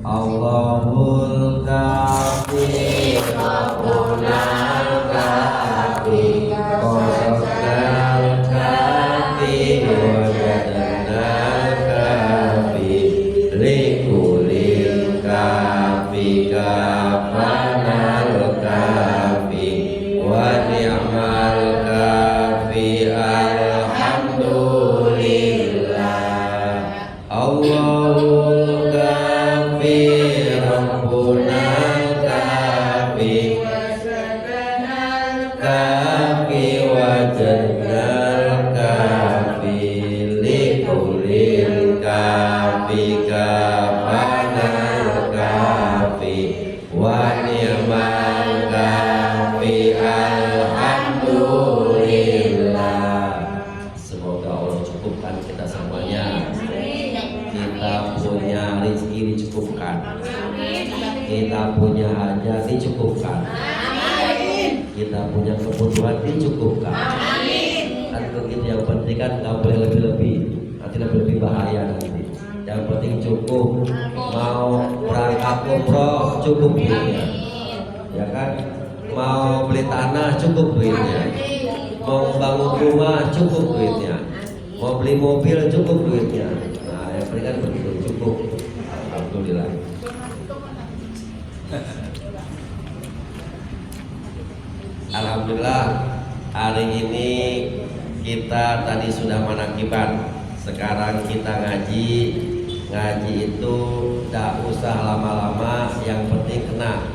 Allahul kafi Rabbunal kafi Qasasnal kafi Wajadnal kafi Likulil kafi Kafanal kafi Wa ni'mal kafi Alhamdulillah. Allahul kafi Rabbunal kafi kafi wajadnal kafi likulil kafi kafanal kafi wa ni'mal kafi alhamdulillah. Semoga Allah cukupkan kita semuanya. Kita punya rezeki dicukupkan, kita punya hajat dicukupkan, kita punya kebutuhan dicukupkan. Dan begitu yang penting kan nggak boleh lebih-lebih, nanti lebih bahaya nanti. Yang penting cukup, mau berangkat umroh cukup duitnya, ya kan? Mau beli tanah cukup duitnya, mau bangun rumah cukup duitnya, mau beli mobil cukup duitnya. Nah, yang penting kan begitu cukup. Alhamdulillah. Alhamdulillah, hari ini kita tadi sudah manakiban. Sekarang kita ngaji. Ngaji itu tidak usah lama-lama, yang penting kena.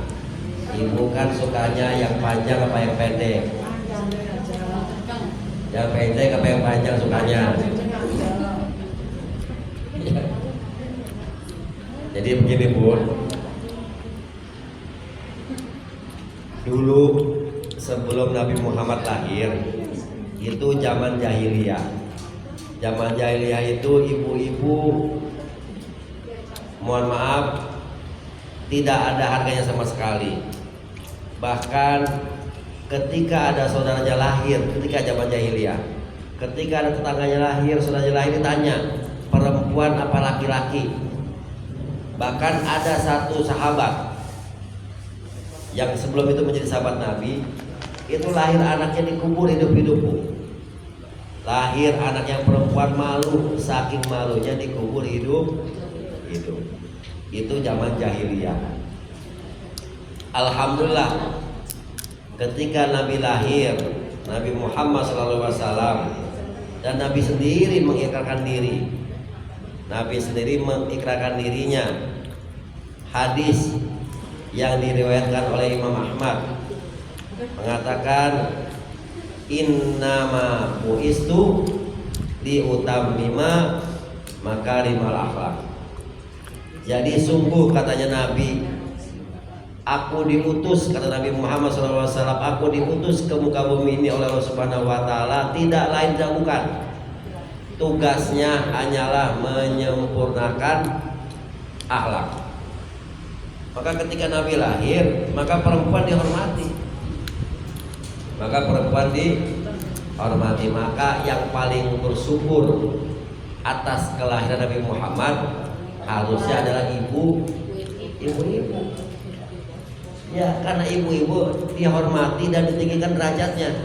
Ibu kan sukanya yang panjang apa yang pendek? Yang pendek apa yang panjang sukanya? Jadi begini Bun, dulu sebelum Nabi Muhammad lahir itu zaman jahiliyah. Zaman jahiliyah itu ibu-ibu, mohon maaf, tidak ada harganya sama sekali. Bahkan ketika ada saudaranya lahir, ketika zaman jahiliyah, ketika ada tetangganya lahir, saudaranya lahir, ditanya perempuan apa laki-laki. Bahkan ada satu sahabat yang sebelum itu menjadi sahabat Nabi, itu lahir anaknya dikubur hidup-hidup. Lahir anak yang perempuan, malu, saking malunya dikubur hidup-hidup. Itu zaman jahiliyah. Alhamdulillah, ketika Nabi lahir, Nabi Muhammad SAW, dan Nabi sendiri mengikrarkan diri, Nabi sendiri mengikrarkan dirinya. Hadis yang diriwayatkan oleh Imam Ahmad mengatakan, innama buistu liutammima makarimal akhlak. Jadi sungguh, katanya Nabi, aku diutus, kata Nabi Muhammad SAW, aku diutus ke muka bumi ini oleh Allah Subhanahu Wa Taala, tidak lain dan bukan, tugasnya hanyalah menyempurnakan akhlak. Maka ketika Nabi lahir, maka perempuan dihormati. Maka perempuan dihormati. Maka yang paling bersyukur atas kelahiran Nabi Muhammad harusnya adalah ibu-ibu. Ya, karena ibu-ibu dihormati dan ditinggikan derajatnya.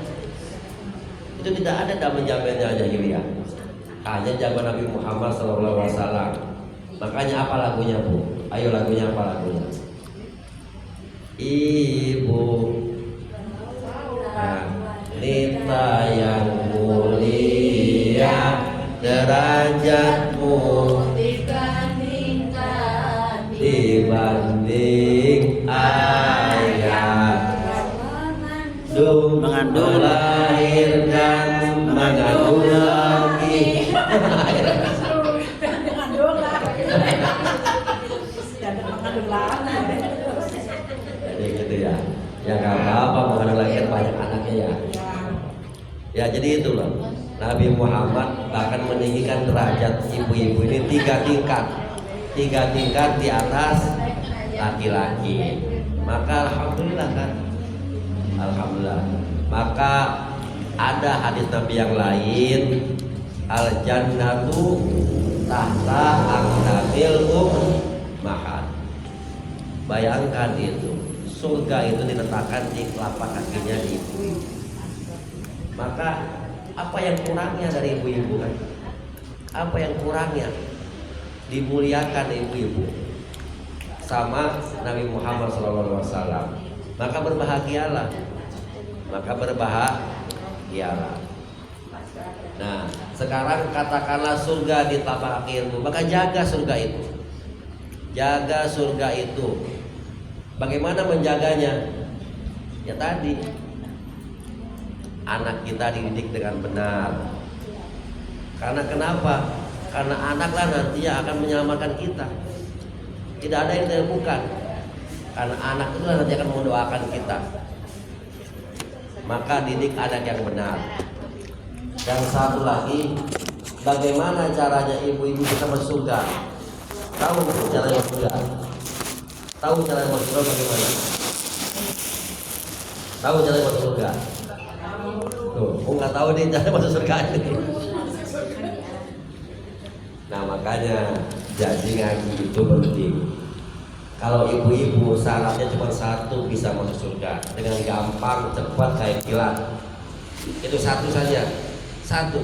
Itu tidak ada dalam zamannya jahiliyah. Hanya zaman Nabi Muhammad SAW. Makanya apa lagunya Bu? Ayo lagunya apa lagunya? Ibu wanita yang mulia, derajatmu dibanding ayah, mengandung, melahirkan, mengandung lagi. Jadi gitu ya. Ya nggak apa-apa, mengandung lagi banyak anaknya ya. Ya jadi itulah, Nabi Muhammad bahkan meninggikan derajat ibu-ibu ini 3 tingkat. 3 tingkat di atas laki-laki. Maka alhamdulillah kan. Alhamdulillah. Maka ada hadis Nabi yang lain, al jannatu tahta aqdamil ummahat. Bayangkan itu, surga itu diletakkan di telapak kakinya ibu-ibu. Maka apa yang kurangnya dari ibu-ibu kan? Apa yang kurangnya? Dimuliakan ibu-ibu sama Nabi Muhammad SAW. Maka berbahagialah. Nah, sekarang katakanlah surga di telapak kaki ibu, maka jaga surga itu. Jaga surga itu. Bagaimana menjaganya? Ya tadi, anak kita dididik dengan benar. Karena kenapa? Karena anaklah nanti yang akan menyelamatkan kita. Tidak ada yang tidak bukan. Karena anak itu nanti akan mendoakan kita. Maka didik anak yang benar. Dan satu lagi, bagaimana caranya ibu-ibu bisa masuk surga? Tahu caranya masuk surga? Tahu caranya masuk surga bagaimana? Tahu caranya masuk surga? Tuh, nggak tahu nih cara masuk surga ini. Nah makanya jadi ngaji itu penting. Kalau ibu-ibu syaratnya cuma satu, bisa masuk surga dengan gampang, cepat kayak kilat. Itu satu saja, satu.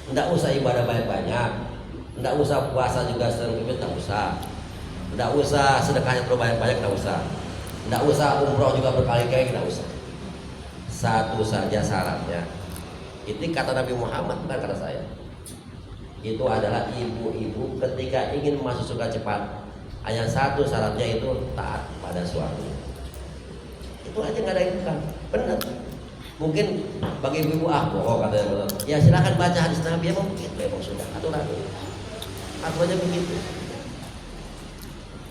Tidak usah ibadah banyak-banyak, tidak usah puasa juga sering, tidak usah. Tidak usah sedekahnya terlalu banyak-banyak, tidak usah. Tidak usah umroh juga berkali-kali, tidak usah. Satu saja syaratnya. Itu kata Nabi Muhammad, bukan kata saya. Itu adalah ibu-ibu ketika ingin masuk surga cepat, hanya satu syaratnya, itu taat pada suami. Itu aja, nggak ada yang bukan. Benar. Mungkin bagi ibu-ibu bohong katanya. Ya silakan baca hadis Nabi, emang begitu, emang sudah aturannya begitu.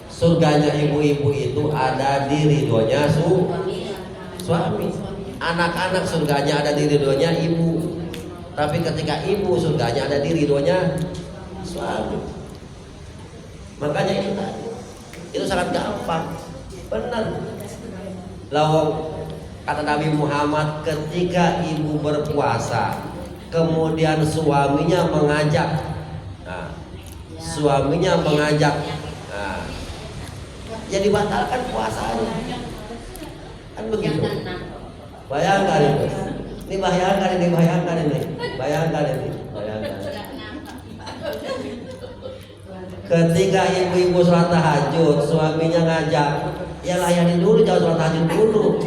Surganya ibu-ibu itu ada di ridhonya suami. Anak-anak surganya ada di ridhonya ibu. Tapi ketika ibu surganya ada di ridhonya suami. Makanya itu sangat gampang. Benar. Lawang kata Nabi Muhammad, ketika ibu berpuasa kemudian suaminya mengajak, ya dibatalkan puasanya. Kan begitu. Bayangkan ini. Bayangkan ini. Ketika ibu-ibu sholat tahajud, suaminya ngajak, ya layani dulu, jangan sholat tahajud dulu.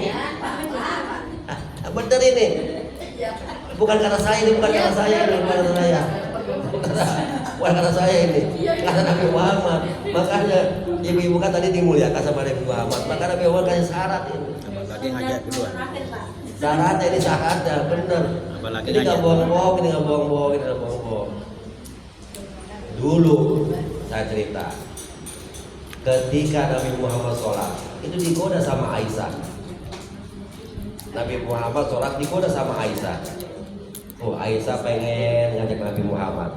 Bener ini. Bukan kata saya ini. Bukan kata saya ini. Kata Nabi Muhammad. Makanya ibu-ibu kan tadi dimuliakan sama Nabi Muhammad. Maka Nabi Muhammad kasih syarat ini. Apalagi ngajak duluan. Syaratnya ini syaratnya bener. Ini nggak bohong-bohong. Dulu saya cerita, ketika Nabi Muhammad sholat itu digoda sama Aisyah. Nabi Muhammad sholat digoda sama Aisyah. Oh, Aisyah pengen ngajak Nabi Muhammad,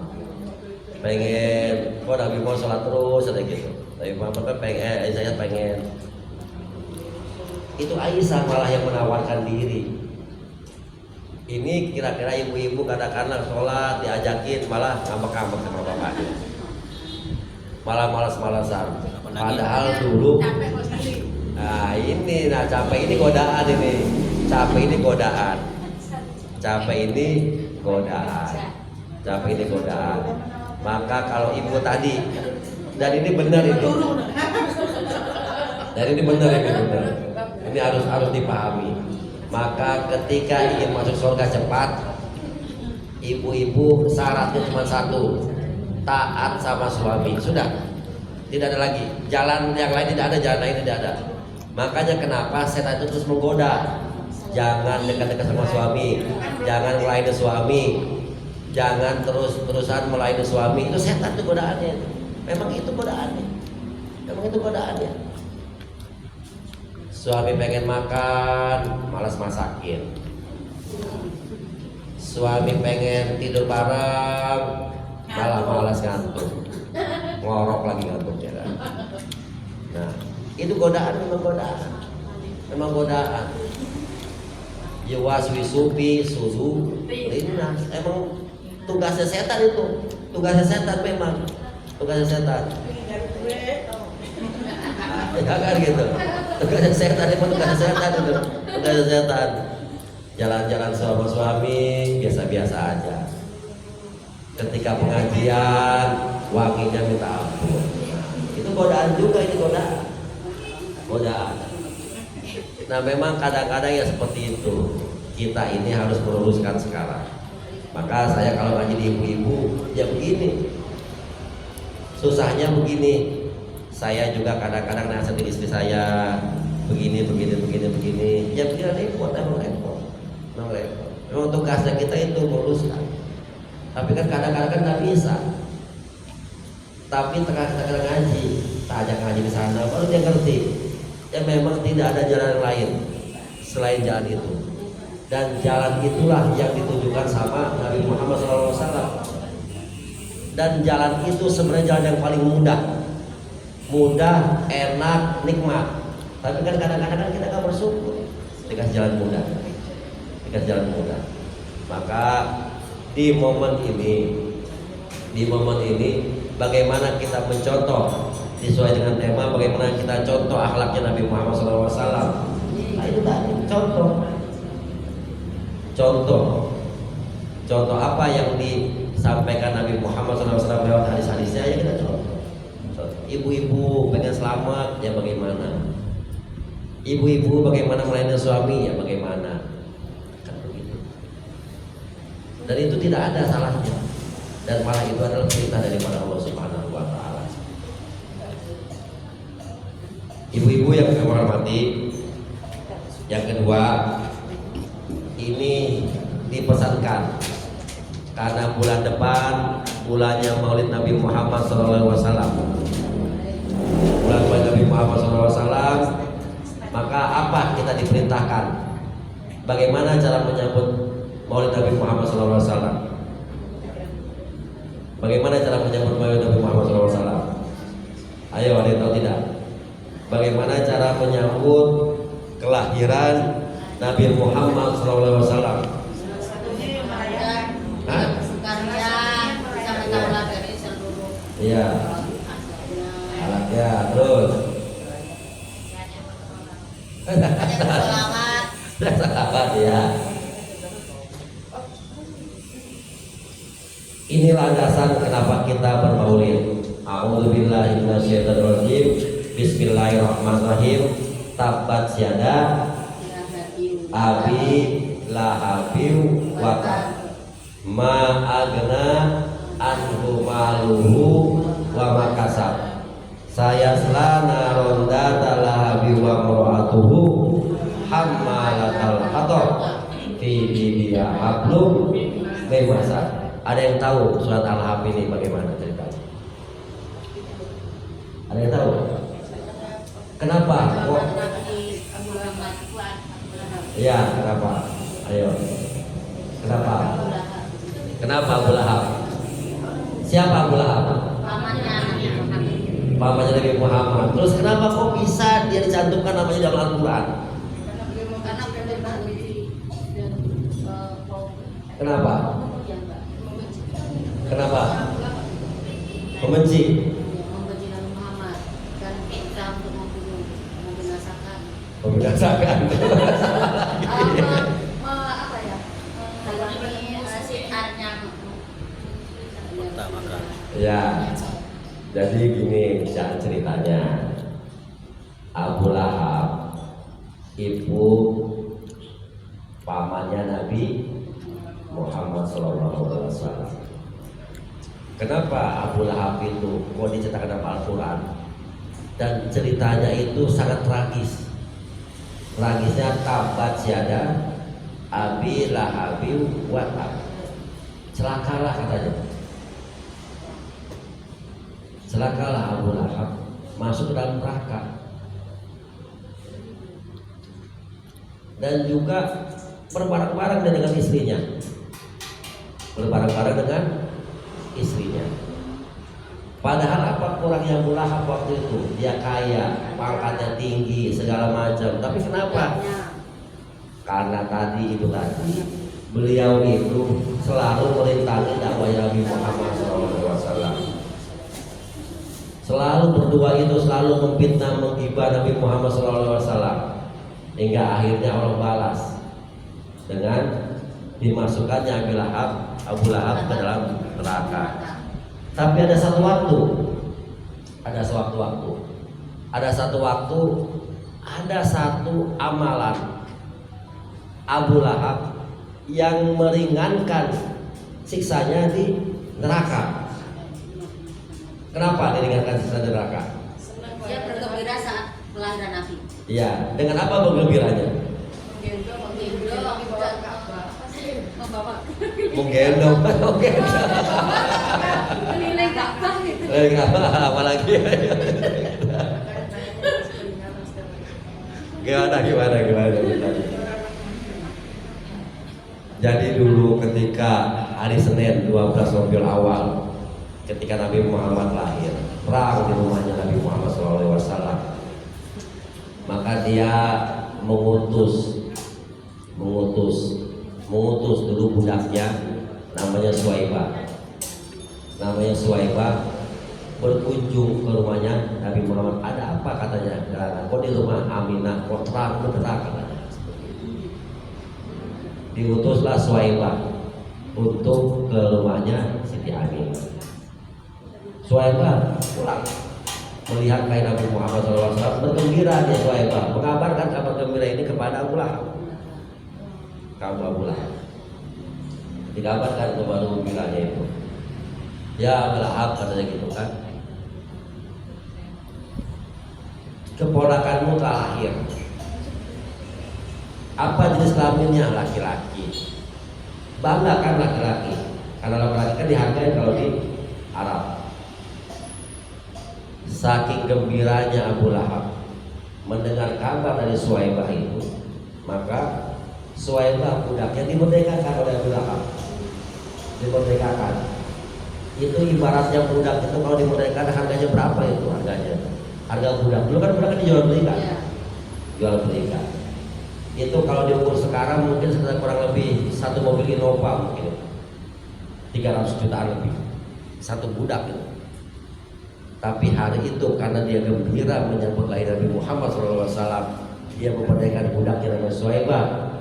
pengen, Nabi Muhammad sholat terus ada gitu. Nabi Muhammad kan pengen, Aisyah pengen. Itu Aisyah malah yang menawarkan diri. Ini kira-kira ibu-ibu kadang-kadang sholat diajakin malah ngambek-ngambek sama bapaknya, malah malas-malasan. Padahal dulu, capek ini godaan ini. Maka kalau ibu tadi, dan ini benar ini. Ini harus dipahami. Maka ketika ingin masuk surga cepat, ibu-ibu syaratnya cuma satu, taat sama suami. Sudah, tidak ada lagi jalan yang lain, tidak ada jalan lain, tidak ada. Makanya kenapa setan itu terus menggoda, jangan dekat-dekat sama suami, jangan melayani suami, jangan terus-terusan melayani suami. Itu setan, itu godaannya. Memang itu godaannya. Suami pengen makan, malas masakin. Suami pengen tidur bareng, malah malas ngantuk, ngorok lagi ngantuknya kan. Nah, itu memang godaan. Yuwaswisufi suzu linnas. Emang tugasnya setan itu, Ya kan gitu. Tugasnya setan itu tugasnya setan itu. Tugasnya setan. Jalan-jalan sama suami biasa-biasa aja. Ketika pengajian wanginya minta ampun. Itu godaan juga, ini godaan. Godaan. Nah memang kadang-kadang ya seperti itu. Kita ini harus meluruskan sekarang. Maka saya kalau ngaji di ibu-ibu ya begini. Susahnya begini. Saya juga kadang-kadang nasihatin istri saya begini. Ya begini repot, emang repot. Memang tugasnya kita itu meluruskan. Tapi kan kadang-kadang kan nggak bisa. Tapi tengah-tengah ngaji, tak ajak ngaji di sana, baru dia ngerti. Ya memang tidak ada jalan lain selain jalan itu. Dan jalan itulah yang ditujukan sama Nabi Muhammad SAW. Dan jalan itu sebenarnya jalan yang paling mudah, enak, nikmat. Tapi kan kadang-kadang kita nggak bersyukur dikasih jalan mudah. Maka di momen ini bagaimana kita mencontoh sesuai dengan tema, bagaimana kita contoh akhlaknya Nabi Muhammad SAW. Nah itu tadi contoh apa yang disampaikan Nabi Muhammad SAW lewat hadis-hadisnya ya kita contoh. Ibu-ibu pengen selamat ya bagaimana? Ibu-ibu bagaimana melayani suami ya bagaimana? Kan begitu. Dan itu tidak ada salahnya. Dan malah itu adalah perintah daripada Allah Subhanahu wa taala. Ibu-ibu yang kami hormati, yang kedua ini dipesankan karena bulan depan bulannya Maulid Nabi Muhammad SAW. Bulan Maulid Nabi Muhammad SAW, maka apa kita diperintahkan? Bagaimana cara menyambut Maulid Nabi Muhammad SAW? Bagaimana cara menyambut Maulid Nabi Muhammad SAW? Ayo, ada yang tahu tidak? Bagaimana cara menyambut kelahiran Nabi Muhammad SAW? Iya. Alatnya terus. Selamat ya. Inilah landasan kenapa kita bermaulid. A'udzubillahi minasyaitonirrajim. Bismillahirrahmanirrahim. Tabbat yada abi lahabin wa tab. Ma agna anhu maluhu wa makasab. Saya selana ronda talahabi wa muratuhu hammalatal hatab fi bibiya hablum memasa. Ada yang tahu surat Al-Hab ini bagaimana ceritanya? Ada yang tahu? Kenapa? Kok? Ya, kenapa? Ayo. Kenapa? Kenapa Abu Lahab? Siapa Abu Lahab? Pamannya Nabi Muhammad. Terus kenapa kok bisa dia dicantumkan namanya dalam Al-Quran? Kenapa? Kenapa? Membenci. Membenci Nabi Muhammad dan kita untuk membunuh, membinasakan. Membinasakan. Apa ya? Halangi syiarnya. Ya. Jadi gini ceritanya. Abu Lahab ibu pamannya Nabi Muhammad SAW. Kenapa Abu Lahab itu kok diceritakan dalam Al-Quran? Dan ceritanya itu sangat tragis. Tragisnya tabat syada abi lahabi wa tab. Celakalah katanya. Celakalah Abu Lahab, masuk ke dalam neraka. Dan juga berbareng-bareng dengan istrinya. Berbareng-bareng dengan istrinya. Padahal apa kurangnya Abu Lahab waktu itu? Dia kaya, pangkatnya tinggi, segala macam. Tapi kenapa? Karena tadi beliau itu selalu merintangi dakwah Nabi Muhammad SAW. selalu berdua itu selalu memfitnah, menggibah Nabi Muhammad SAW, hingga akhirnya Allah balas dengan dimasukkannya Abu Lahab ke dalam neraka. Tapi ada satu waktu, ada satu amalan Abu Lahab yang meringankan siksanya di neraka. Kenapa diringankan siksa di neraka? Dia bergembira saat kelahiran Nabi. Iya, dengan apa bergembiranya? Menggendong. Keliling Ka'bah gitu. Apalagi? Gimana? Jadi dulu ketika hari Senin 12 Rabiul Awal, ketika Nabi Muhammad lahir, perang di rumahnya Nabi Muhammad SAW, maka dia mengutus dulu budaknya namanya Suwaibah berkunjung ke rumahnya Nabi Muhammad. Ada apa katanya? Kok di rumah Aminah kok terang benderang katanya. Diutuslah Suwaibah untuk ke rumahnya Siti Aminah. Suwaibah pulang melihat kain Nabi Muhammad SAW, bergembira dia Suwaibah, mengabarkan kabar gembira ini kepada Abu Lahab. Dikabarkan kepada gembiranya itu, ya Abu Lahab katanya gitu kan, keponakanmu telah lahir. Apa jenis kelaminnya? Laki-laki. Bangga kan laki-laki, karena laki-laki kan dihargai kalau di Arab. Saking gembiranya Abu Lahab mendengar kabar dari Suwaibah itu, maka Suwaibah budaknya dimerdekakan oleh Abu Lahab. Dimerdekakan. Itu ibaratnya budak itu kalau dimerdekakan harganya berapa itu harganya? Harga budak dulu kan budak kan dijual belikan. Jual belikan. Itu kalau diukur sekarang mungkin sekitar kurang lebih satu mobil Innova mungkin 300 jutaan lebih satu budak itu. Tapi hari itu karena dia gembira menyambut lahir Nabi Muhammad SAW, dia memerdekakan budaknya namanya Suwaibah.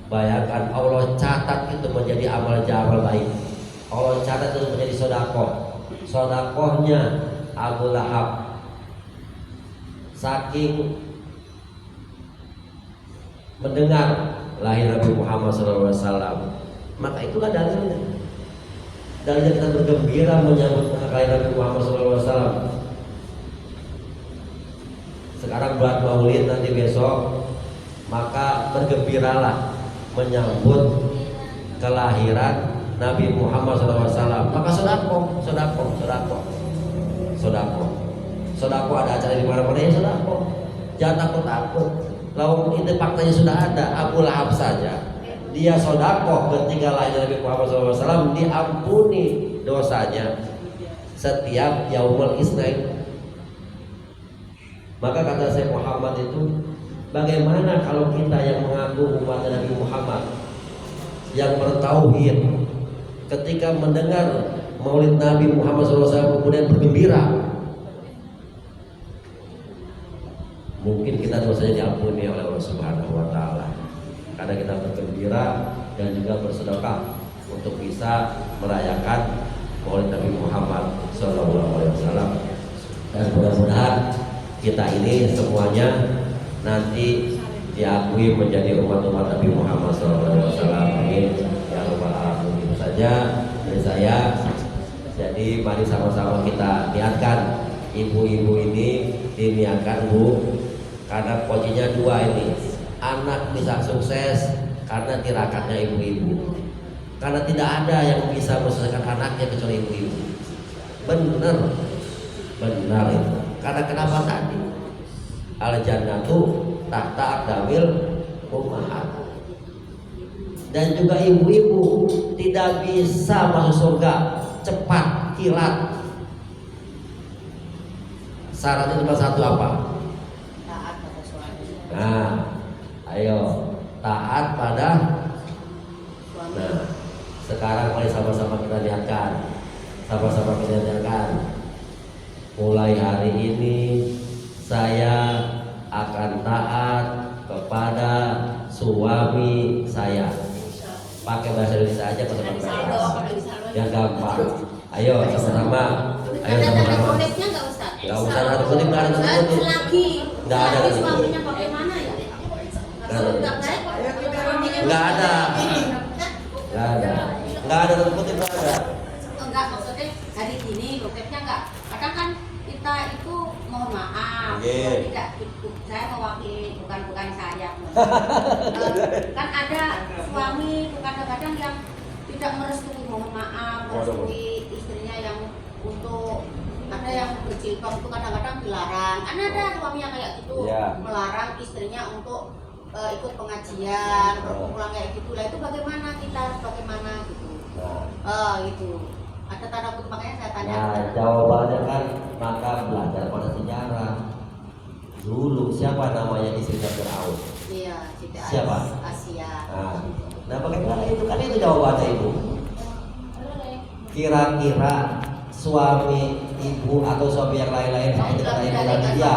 Bayangkan Allah catat itu menjadi amal baik. Allah catat itu menjadi sodakohnya Abu Lahab. Saking mendengar lahir Nabi Muhammad SAW, maka itulah dalilnya. Dalilnya kita bergembira menyambut lahir Nabi Muhammad SAW. Sekarang bulan Maulid nanti besok, maka bergembiralah menyambut kelahiran Nabi Muhammad SAW. Maka sodako ada acara di mana-mana ya sodako. Jangan takut. Lalu itu faktanya sudah ada. Abu Lahab saja dia sodako ketika lahir Nabi Muhammad SAW, diampuni dosanya setiap Yaumul Isnain. Maka kata Syekh Muhammad itu, bagaimana kalau kita yang mengaku umat Nabi Muhammad yang bertauhid, ketika mendengar Maulid Nabi Muhammad SAW kemudian bergembira, mungkin kita dosanya diampuni oleh Allah Subhanahu Wa Taala karena kita bergembira dan juga bersedekah untuk bisa merayakan Maulid Nabi Muhammad SAW. Dan mudah-mudahan kita ini semuanya nanti diakui menjadi umat-umat Nabi Muhammad SAW. Amin ya rabbal alamin. Itu saja dari saya. Jadi mari sama-sama kita niatkan, ibu-ibu ini diniatkan Bu, karena kuncinya dua ini. Anak bisa sukses karena tirakatnya ibu-ibu. Karena tidak ada yang bisa menyelesaikan anaknya kecuali ibu-ibu. Benar itu. Karena kenapa tadi? Al-jannatu tahta aqdamil ummahat. Dan juga ibu-ibu tidak bisa masuk surga cepat, kilat. Syaratnya cuma satu apa? Taat pada suami. Nah, ayo taat pada. Nah, sekarang mari sama-sama kita lihatkan. mulai hari ini saya akan taat kepada suami saya. Pakai bahasa Indonesia aja kalau yang gampang. Ayo sama-sama. Ayo sama-sama. Nggak usah ada kutip, nggak ada kutip. Nggak ada kutip. Suaminya bagaimana ya? Nggak ada. Nggak ada kutip, nggak ada. Enggak, maksudnya hari ini kutipnya enggak. Kadang kan kita itu mohon maaf. Oke. Tidak, saya mewakili bukan saya. Kan ada suami kadang-kadang yang tidak merestui, mohon maaf, merestui istrinya yang untuk ada yang berjilbab itu kadang-kadang dilarang. Kan ada suami yang kayak gitu, melarang istrinya untuk ikut pengajian, perkumpulan kayak gitu. Lah itu bagaimana kita harus bagaimana gitu. Itu ada tanda kutip, makanya saya tanya. Nah, jawabannya kan maka belajar pada sejarah. Dulu siapa namanya istrinya Firaun? Iya, Siapa? Asia. Nah, bagaimana itu kan itu jawabannya Ibu. Kira-kira suami ibu atau suami yang lain-lain seperti kata ibu tadi ya,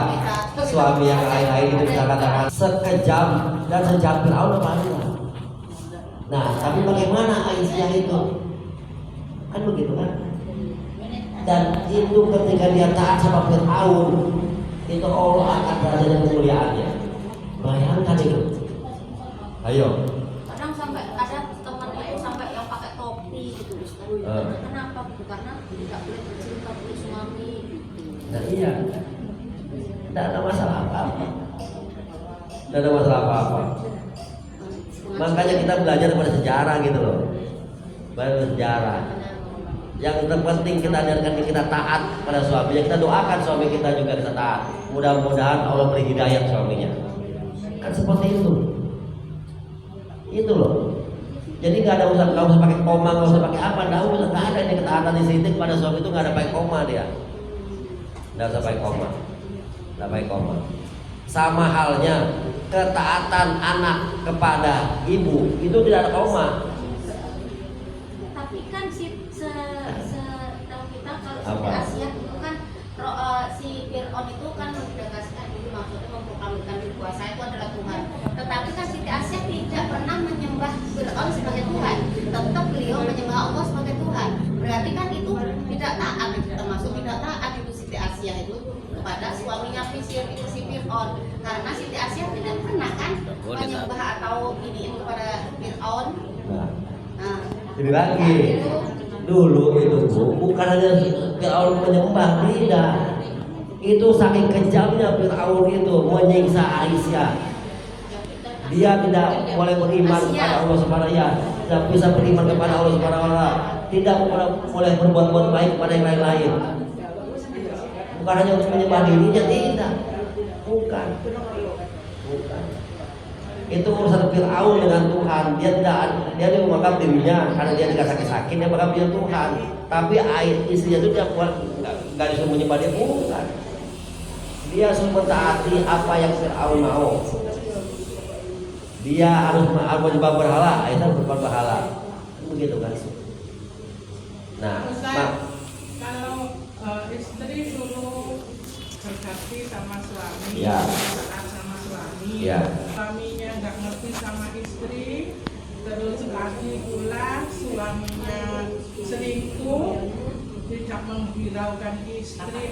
suami yang lain-lain itu bisa katakan sekejam dan sejam Firaun apa enggak? Nah, tapi bagaimana Aisyah itu? Kan begitu kan? Dan itu ketika dia taat sama Firaun, itu Allah akan berada kemuliaannya. Bayangkan itu. Ayo. Kadang sampai ada teman itu sampai yang pakai topi gitu, Ustaz. Kenapa? Karena tidak boleh berjilbab untuk suami. Nah iya. Tidak ada masalah apa-apa. Tidak ada masalah apa-apa. Makanya kita belajar pada sejarah gitu loh. Belajar sejarah. Yang terpenting kita ajarkan kita taat pada suaminya. Kita doakan suami kita juga kita taat. Mudah-mudahan Allah beri hidayah suaminya. Kan seperti itu. Itu loh. Jadi nggak usah pakai koma, nggak usah pakai apa, nggak ada ini ketaatan di sini pada suami itu nggak ada pakai koma dia. Nggak usah pakai koma. Nggak pakai koma. Sama halnya ketaatan anak kepada ibu itu tidak ada koma. Tapi kan tahu kita kalau Apa? di Asia itu kan si Fir'aun itu kan mendekatkan diri, maksudnya memproklamirkan berkuasa itu adalah Tuhan. Tetapi kan Siti Asia tidak pernah menyembah Fir'aun sebagai Tuhan. Tetap beliau menyembah Allah sebagai Tuhan. Berarti kan itu tidak taat, termasuk tidak taat itu Siti Asia itu kepada suaminya itu si Fir'aun. Karena Siti Asia tidak pernah kan menyembah atau ini kepada Fir'aun. Nah, Ini lagi. Dulu itu bukan hanya Fir'aun menyembah, tidak. Itu saking kejamnya Fir'aun itu menyiksa Aisyah. Dia tidak boleh beriman kepada Allah Subhanahu wa taala, tidak bisa beriman kepada Allah Subhanahu wa taala, tidak boleh berbuat baik kepada yang lain-lain. Bukan hanya untuk menyembah dirinya, tidak. Bukan. Itu urusan Fir'aun dengan Tuhan. Dia menganggap dirinya karena dia tidak sakit-sakit, dia menganggap dia Tuhan. Tapi istrinya itu dia nggak disuruh menyembah dia, bukan. Dia suruh mentaati apa yang Fir'aun mau. Dia harus menyembah berhala, Aisyah berbuat berhala. Begitu kan? Nah, kalau istri suruh berbakti sama suami, Ya. taat sama suami, Ya. suaminya nggak ngerti sama istri, terus lagi pula suaminya selingkuh, tidak menghiraukan istri